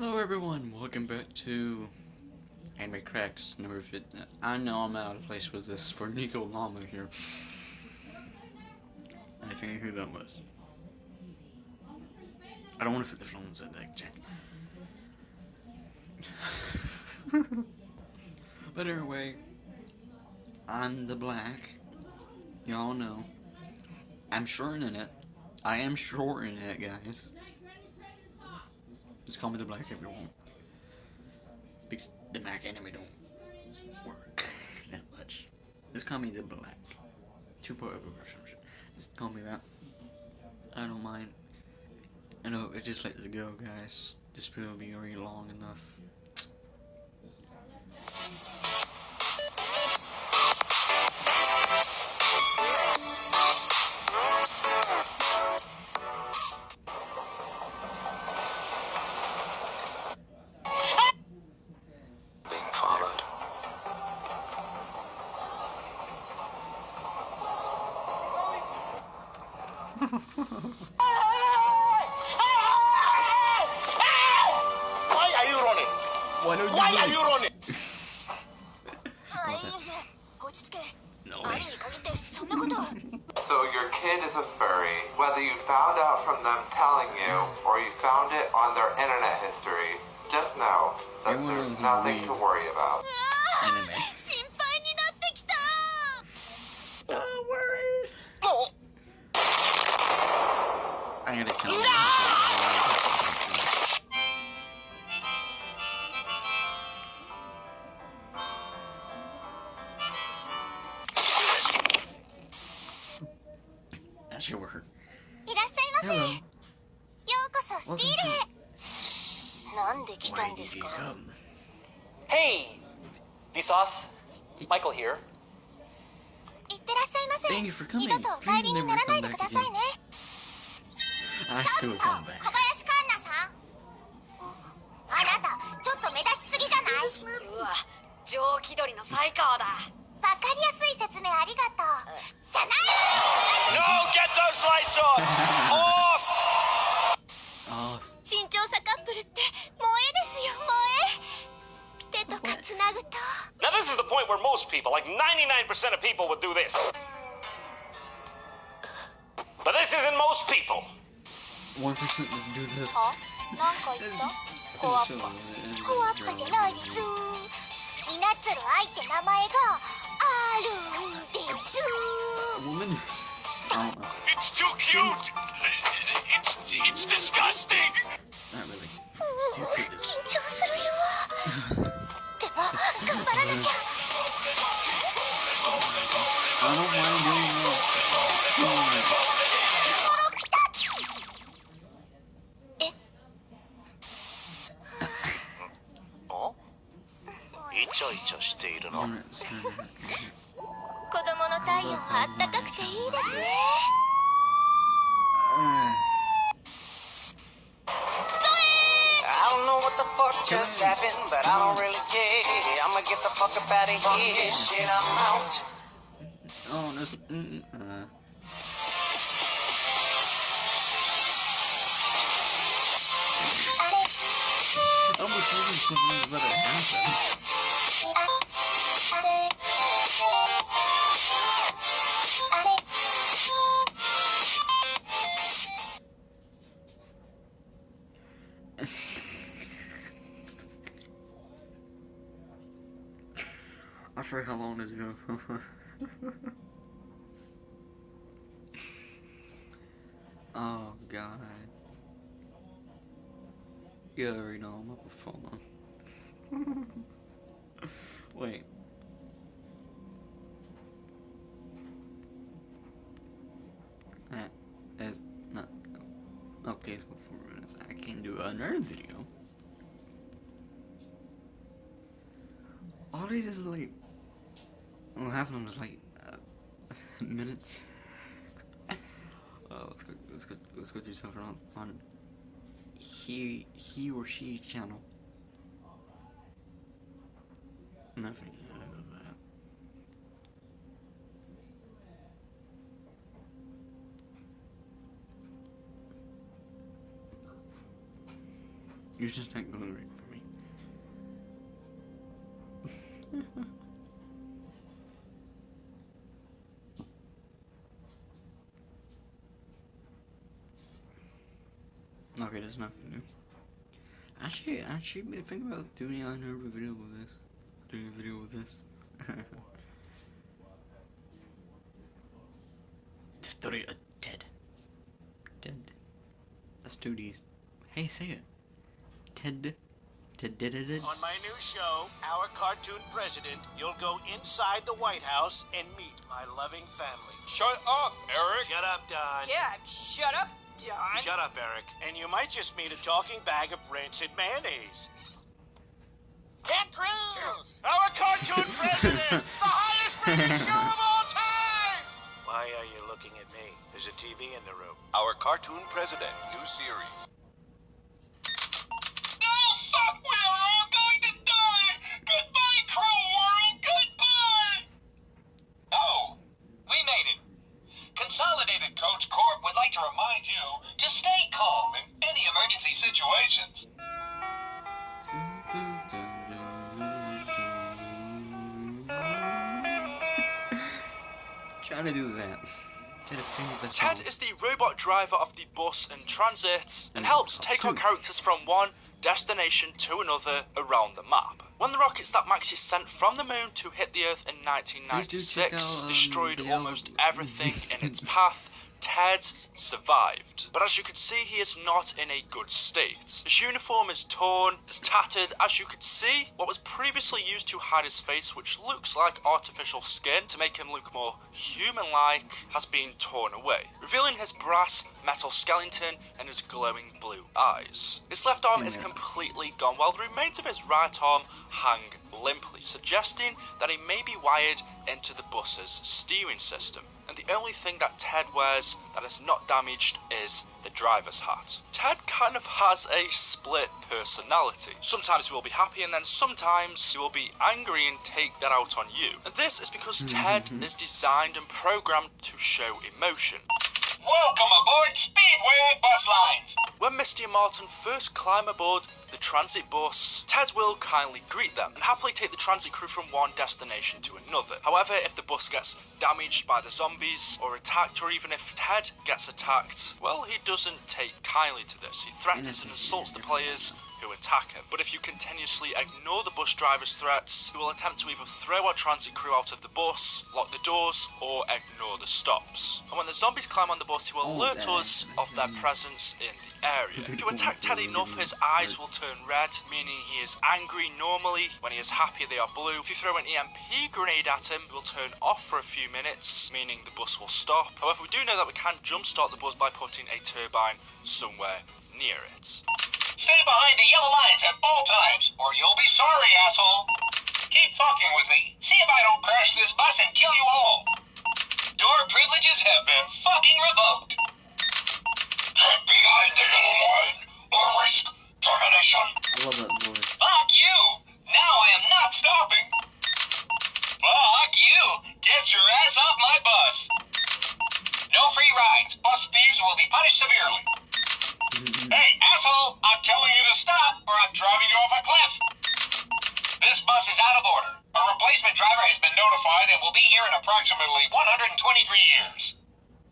Hello everyone, welcome back to Anime Cracks number 50. I know I'm out of place with this for Nico Lama here. I figured who that was. I don't want to put the phones at that check. But anyway, I'm the black. Y'all know. I'm shortening it. I am shortening it, guys. Just call me the black if you want. Because the Mac anime don't work that much. Just call me the black. 2.0 or some shit. Just call me that. I don't mind. I know, just let this go, guys. This video will be already long enough. Being followed. Why are you running? Why are you running? No way. So your kid is a furry, whether you found out from them telling you or you found it on their internet history, just know that Everyone knows there's I'm nothing weird. to worry about. Anime. Don't worry. No. I gotta count. That should work. Hello. Welcome to Why did you come? Hey, Vsauce. Michael here. Thank you for coming. Please never come back again. I still come back. うわ、蒸気鳥の才川だ。わかりやすい説明ありがとう。じゃない。 No, get those lights off! Off! Off. 身長差カップルって萌えですよ萌え。手とかつなぐと。 Now this is the point where most people, like 99% of people, would do this. But this isn't most people. 1% just do this. なんか言った？コアッパ。コアッパじゃないです。ひなつる愛って名前があるんです。 Woman? Oh, It's too cute! It's disgusting! not really. So cute is- 緊張するよ。でも頑張らなきゃ。 I don't mind doing that. イチャイチャしているな。子供の体温あったかくていいですね。 I don't know what the fuck just happened, but I don't really care. I'ma get the fuck up out of here. Shit, I'm out. Oh, there's. I'm refusing something better happen. I forget how long this ago. Oh god. You already know I'm up with phone on. Wait. That is not okay. It's been 4 minutes. I can do another video. All these is like, well, half of them is like minutes. Let's go do something else on he or she channel. Nothing. You're just not going right for me. Okay, that's nothing new. Actually, been thinking about doing another video with this. Doing a video with this. The story of Ted. Ted. That's 2 D's. Hey, say it. Ted. On my new show, Our Cartoon President, you'll go inside the White House and meet my loving family. Shut up, Eric. Shut up, Don. Yeah, shut up, Don. Shut up, Eric. And you might just meet a talking bag of rancid mayonnaise. Ted Cruz! Our Cartoon President! The highest rated show of all time! Why are you looking at me? There's a TV in the room. Our Cartoon President, new series. Oh, fuck, we're all going to die! Goodbye, cruel world, goodbye! Oh, we made it. Consolidated Coach Corp would like to remind you to stay calm in any emergency situations. Trying to do that. Ted is the robot driver of the bus in transit and helps take our characters from one destination to another around the map. When the rockets that Maxie sent from the moon to hit the Earth in 1996 destroyed almost everything in its path, Ted survived. But as you can see, he is not in a good state. His uniform is torn, is tattered. As you could see, what was previously used to hide his face, which looks like artificial skin to make him look more human-like, has been torn away, revealing his brass metal skeleton and his glowing blue eyes. His left arm is completely gone, while the remains of his right arm hang limply, suggesting that he may be wired into the bus's steering system. And the only thing that Ted wears that is not damaged is the driver's hat. Ted kind of has a split personality. Sometimes he will be happy, and then sometimes he will be angry and take that out on you. And this is because Ted is designed and programmed to show emotion. Welcome aboard Speedway Bus Lines. When Misty and Martin first climb aboard the transit bus, Ted will kindly greet them and happily take the transit crew from one destination to another. However, if the bus gets damaged by the zombies or attacked, or even if Ted gets attacked, well, he doesn't take kindly to this. He threatens and insults the players who attack him. But if you continuously ignore the bus driver's threats, he will attempt to either throw our transit crew out of the bus, lock the doors, or ignore the stops. And when the zombies climb on the bus, he will alert us of their presence in the area. If you attack Ted enough, his eyes will turn red, meaning he is angry normally. When he is happy, they are blue. If you throw an EMP grenade at him, he will turn off for a few minutes, meaning the bus will stop. However, we do know that we can jumpstart the bus by putting a turbine somewhere near it. Stay behind the yellow lines at all times, or you'll be sorry, asshole. Keep fucking with me. See if I don't crash this bus and kill you all. Door privileges have been fucking revoked. Get behind the yellow line, or risk termination. I love that voice. Fuck you! Now I am not stopping. Fuck you! Get your ass off my bus. No free rides. Bus thieves will be punished severely. Hey, asshole! I'm telling you to stop, or I'm driving you off a cliff. This bus is out of order. A replacement driver has been notified and will be here in approximately 123 years.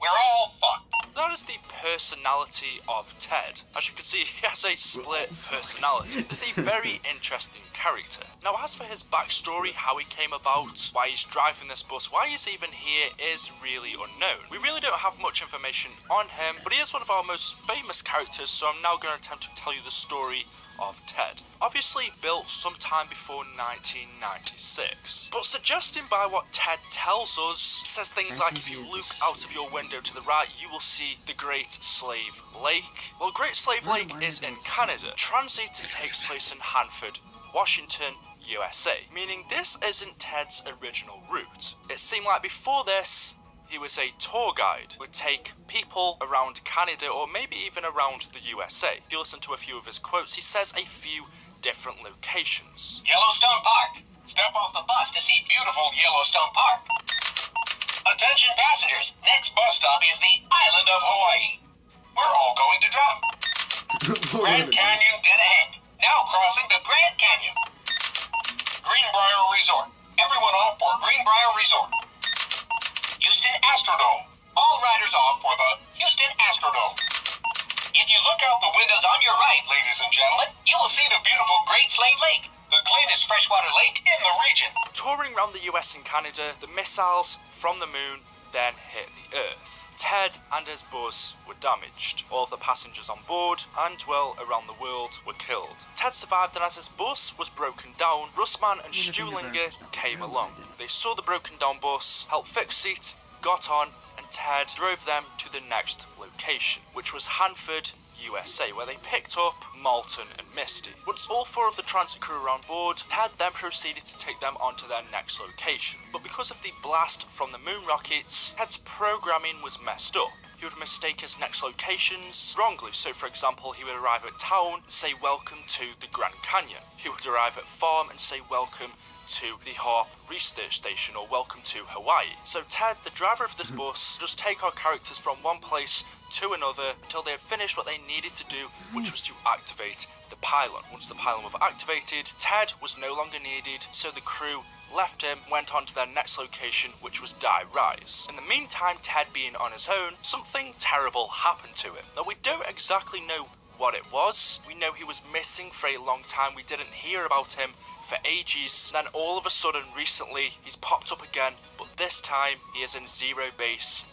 We're all fucked. That is the personality of Ted. As you can see, he has a split personality. He's a very interesting character. Now, as for his backstory, how he came about, why he's driving this bus, why he's even here, is really unknown. We really don't have much information on him, but he is one of our most famous characters, so I'm now going to attempt to tell you the story of Ted. Obviously built sometime before 1996, but suggesting by what Ted tells us, he says things like if you look out of your window to the right, you will see the Great Slave Lake. Well, Great Slave Lake is in Canada. Transit takes place in Hanford, Washington, USA, meaning this isn't Ted's original route. It seemed like before this, he was a tour guide, would take people around Canada or maybe even around the USA. If you listen to a few of his quotes, he says a few different locations. Yellowstone Park. Step off the bus to see beautiful Yellowstone Park. Attention passengers, next bus stop is the island of Hawaii. We're all going to drown. Grand Canyon dead ahead. Now crossing the Grand Canyon. Greenbrier Resort. Everyone off for Greenbrier Resort. Houston Astrodome. All riders off for the Houston Astrodome. If you look out the windows on your right, ladies and gentlemen, you will see the beautiful Great Slave Lake, the cleanest freshwater lake in the region. Touring around the US and Canada, the missiles from the moon then hit the Earth. Ted and his bus were damaged. All of the passengers on board and, well, around the world were killed. Ted survived, and as his bus was broken down, Russman and Stuhlinger came along. They saw the broken down bus, helped fix it, got on, and Ted drove them to the next location, which was Hanford, USA, where they picked up Malton and Misty. Once all four of the transit crew were on board, Ted then proceeded to take them on to their next location. But because of the blast from the moon rockets, Ted's programming was messed up. He would mistake his next locations wrongly. So, for example, he would arrive at town and say welcome to the Grand Canyon. He would arrive at farm and say welcome to the Harp Research Station, or welcome to Hawaii. So Ted, the driver of this bus, just take our characters from one place to another until they had finished what they needed to do, which was to activate the pylon. Once the pylon was activated, Ted was no longer needed, so the crew left him, went on to their next location, which was Die Rise. In the meantime, Ted being on his own, something terrible happened to him. Now, we don't exactly know what it was. We know he was missing for a long time. We didn't hear about him for ages. Then all of a sudden, recently, he's popped up again, but this time he is in zero base,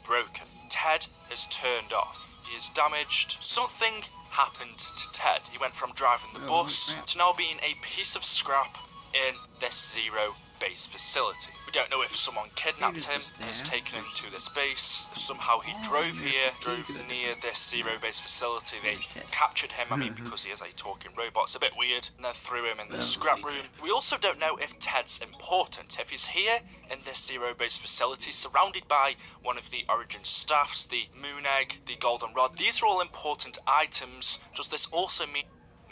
broken. Ted is turned off. He is damaged. Something happened to Ted. He went from driving the bus to now being a piece of scrap in this zero base facility. We don't know if someone kidnapped him and has taken him to this base. Somehow he drove near this zero base facility. They captured him, because he is a talking robot. It's a bit weird. And then threw him in the scrap room. We also don't know if Ted's important. If he's here in this zero base facility, surrounded by one of the Origin staffs, the moon egg, the golden rod, these are all important items. Does this also mean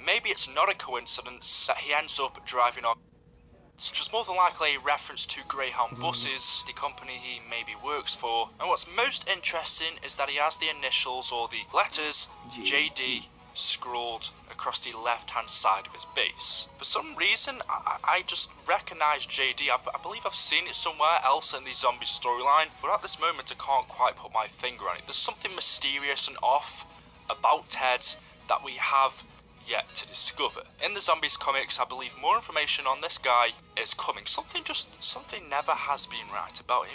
maybe it's not a coincidence that he ends up driving our... It's just more than likely a reference to Greyhound Buses, the company he maybe works for. And what's most interesting is that he has the initials, or the letters, JD, scrawled across the left-hand side of his base. For some reason, I just recognise JD. I believe I've seen it somewhere else in the zombie storyline, but at this moment I can't quite put my finger on it. There's something mysterious and off about Ted that we have yet to discover. In the Zombies comics, I believe more information on this guy is coming. Something never has been right about it.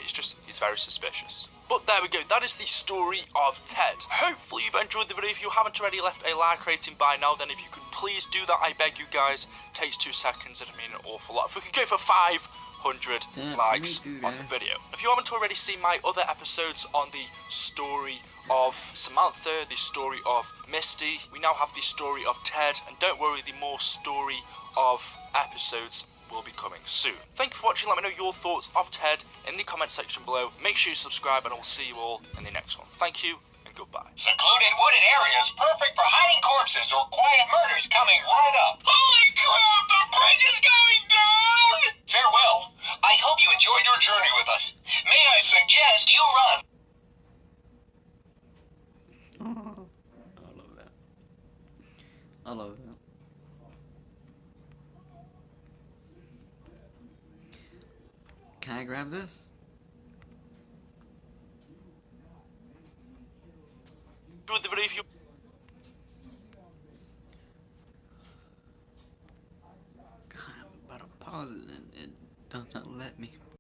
He's very suspicious. But there we go, that is the story of Ted. Hopefully you've enjoyed the video. If you haven't already left a like rating by now, then if you could please do that, I beg you guys. It takes 2 seconds, it'd mean an awful lot. If we could go for 500 likes on the video. If you haven't already seen my other episodes on the story of Samantha, the story of Misty, we now have the story of Ted, and don't worry, the more story of episodes will be coming soon. Thank you for watching. Let me know your thoughts of Ted in the comment section below. Make sure you subscribe, and I'll see you all in the next one. Thank you, and goodbye. Secluded wooded areas perfect for hiding corpses or quiet murders coming right up. Holy crap, the bridge is going down! Farewell. I hope you enjoyed your journey with us. May I suggest you run? I love that. Can I grab this? Do the video if you... God, I'm about to pause it and it does not let me.